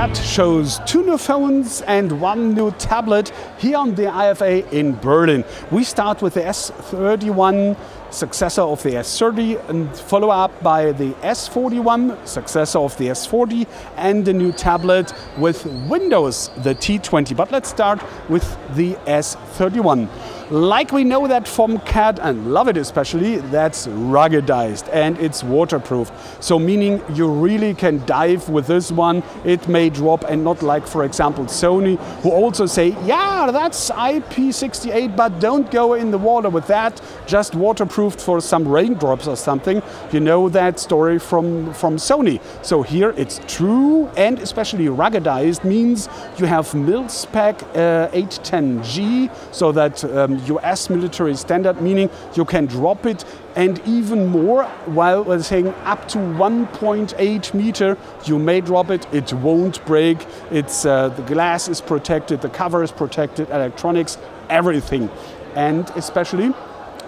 CAT shows 2 new phones and 1 new tablet here on the IFA in Berlin. We start with the S31, successor of the S30, and follow up by the S41, successor of the S40, and the new tablet with Windows, the T20. But let's start with the S31. Like we know that from CAT, and love it especially, that's ruggedized and it's waterproof. So meaning you really can dive with this one, it may drop, and not like, for example, Sony, who also say, yeah, that's IP68, but don't go in the water with that, just waterproofed for some raindrops or something. You know that story from Sony. So here it's true, and especially ruggedized means you have mil-spec 810G, so that US military standard, meaning you can drop it, and even more, while we're saying up to 1.8 meter, you may drop it, it won't break. It's the glass is protected, the cover is protected, electronics, everything. And especially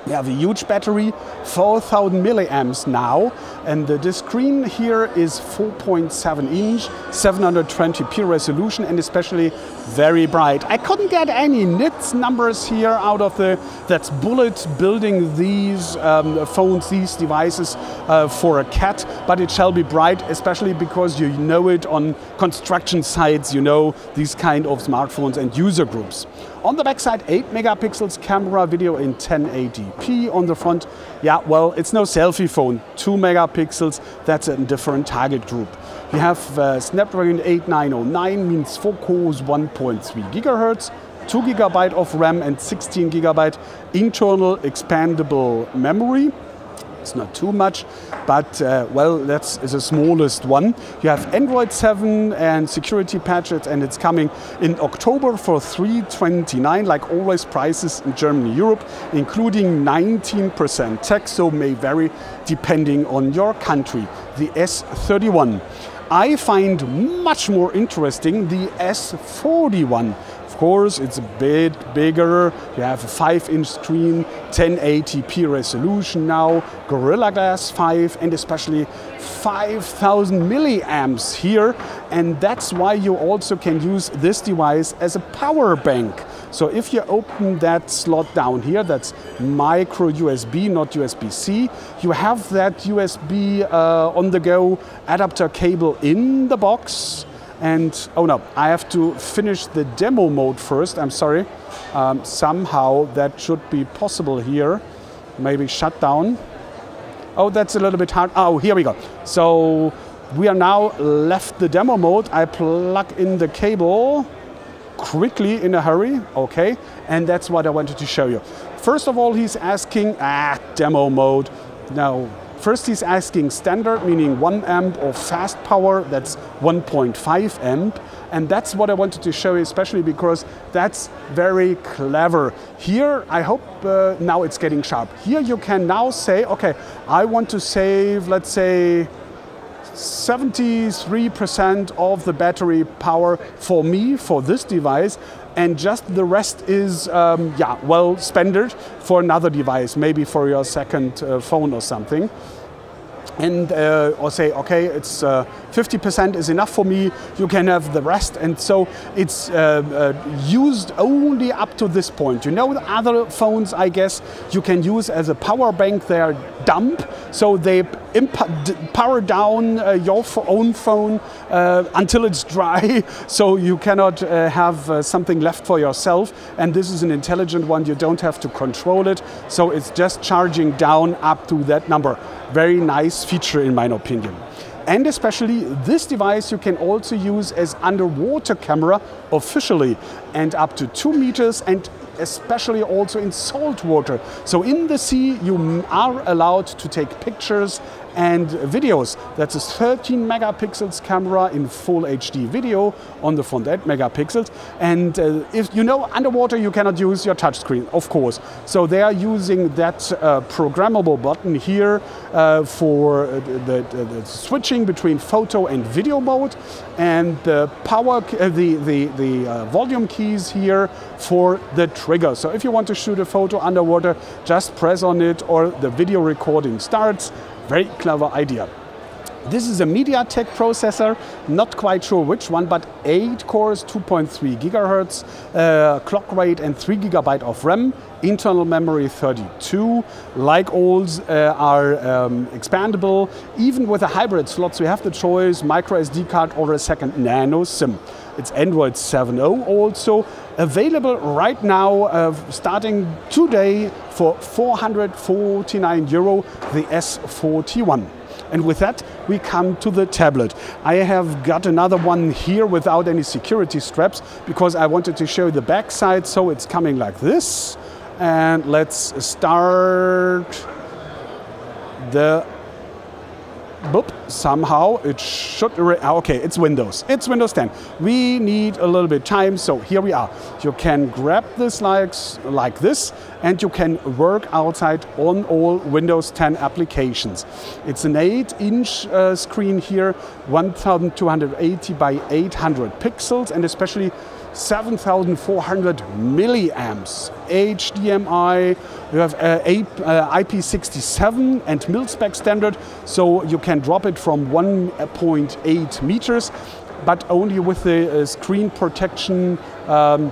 we have a huge battery, 4,000 milliamps now, and the screen here is 4.7 inch, 720p resolution, and especially very bright. I couldn't get any nits numbers here out of that's Bullet building these phones, these devices for a CAT, but it shall be bright, especially because you know it on construction sites, you know these kind of smartphones and user groups. On the back side, 8 megapixels camera, video in 1080p. On the front, yeah, well, it's no selfie phone, 2 megapixels, that's a different target group. You have Snapdragon 8909, means 4 cores, 1.3 gigahertz, 2 GB of RAM and 16 GB internal expandable memory. It's not too much, but well, that's the smallest one. You have Android 7 and security patches, and it's coming in October for $329, like always prices in Germany, Europe, including 19% tax, so may vary depending on your country. The S31. I find much more interesting the S41. Of course, it's a bit bigger. You have a 5-inch screen, 1080p resolution now, Gorilla Glass 5, and especially 5,000 milliamps here. And that's why you also can use this device as a power bank. So if you open that slot down here, that's micro USB, not USB-C, you have that USB on-the-go adapter cable in the box. And, oh no, I have to finish the demo mode first, I'm sorry. Somehow that should be possible here. Maybe shut down. Oh, that's a little bit hard. Oh, here we go. So we are now left the demo mode. I plug in the cable quickly in a hurry, okay. And that's what I wanted to show you. First of all, he's asking, demo mode. No. First he's asking standard, meaning 1 amp, or fast power, that's 1.5 amp. And that's what I wanted to show you, especially because that's very clever. Here, I hope now it's getting sharp. Here you can now say, okay, I want to save, let's say, 73% of the battery power for me, for this device, and just the rest is, yeah, well, spended for another device, maybe for your second phone or something. And or say, okay, it's 50% is enough for me, you can have the rest. And so it's used only up to this point. You know, the other phones, I guess, you can use as a power bank. They are dump, so they power down your own phone until it's dry, so you cannot have something left for yourself. And this is an intelligent one, you don't have to control it, so it's just charging down up to that number. Very nice feature in my opinion. And especially this device you can also use as underwater camera officially, and up to 2 meters, and especially also in salt water. So in the sea you are allowed to take pictures and videos. That's a 13 megapixels camera in full HD video on the front 8 megapixels. And if you know, underwater you cannot use your touchscreen, of course. So they are using that programmable button here for the switching between photo and video mode, and the power, the volume keys here for the trigger. So if you want to shoot a photo underwater, just press on it, or the video recording starts. Very clever idea. This is a MediaTek processor, not quite sure which one, but 8 cores, 2.3 gigahertz, clock rate and 3 GB of RAM, internal memory 32. Like all are expandable. Even with the hybrid slots, we have the choice micro SD card or a second nano SIM. It's Android 7.0 also. Available right now, starting today for €449, the S41. And with that, we come to the tablet. I have got another one here without any security straps because I wanted to show the back side. So it's coming like this. And let's start the boop. Somehow it should, okay, it's Windows. It's Windows 10. We need a little bit time, so here we are. You can grab this like this, and you can work outside on all Windows 10 applications. It's an 8-inch screen here, 1280 by 800 pixels, and especially 7,400 milliamps. HDMI, you have IP67 and mil-spec standard, so you can drop it from 1.8 meters, but only with the screen protection on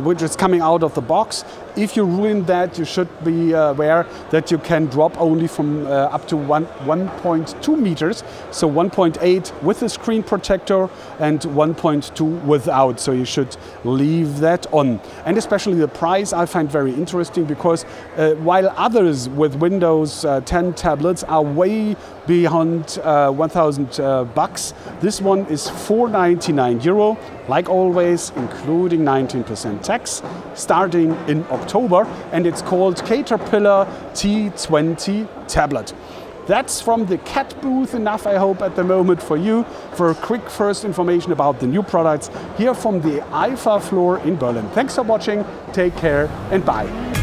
which is coming out of the box. If you ruin that, you should be aware that you can drop only from up to 1.2 meters. So 1.8 with the screen protector and 1.2 without. So you should leave that on. And especially the price I find very interesting because while others with Windows 10 tablets are way beyond 1,000 bucks, this one is €499, like always, including 19% tax, starting in October, and it's called Caterpillar T20 tablet. That's from the CAT booth enough, I hope, at the moment for you, for a quick first information about the new products here from the IFA floor in Berlin. Thanks for watching, take care and bye.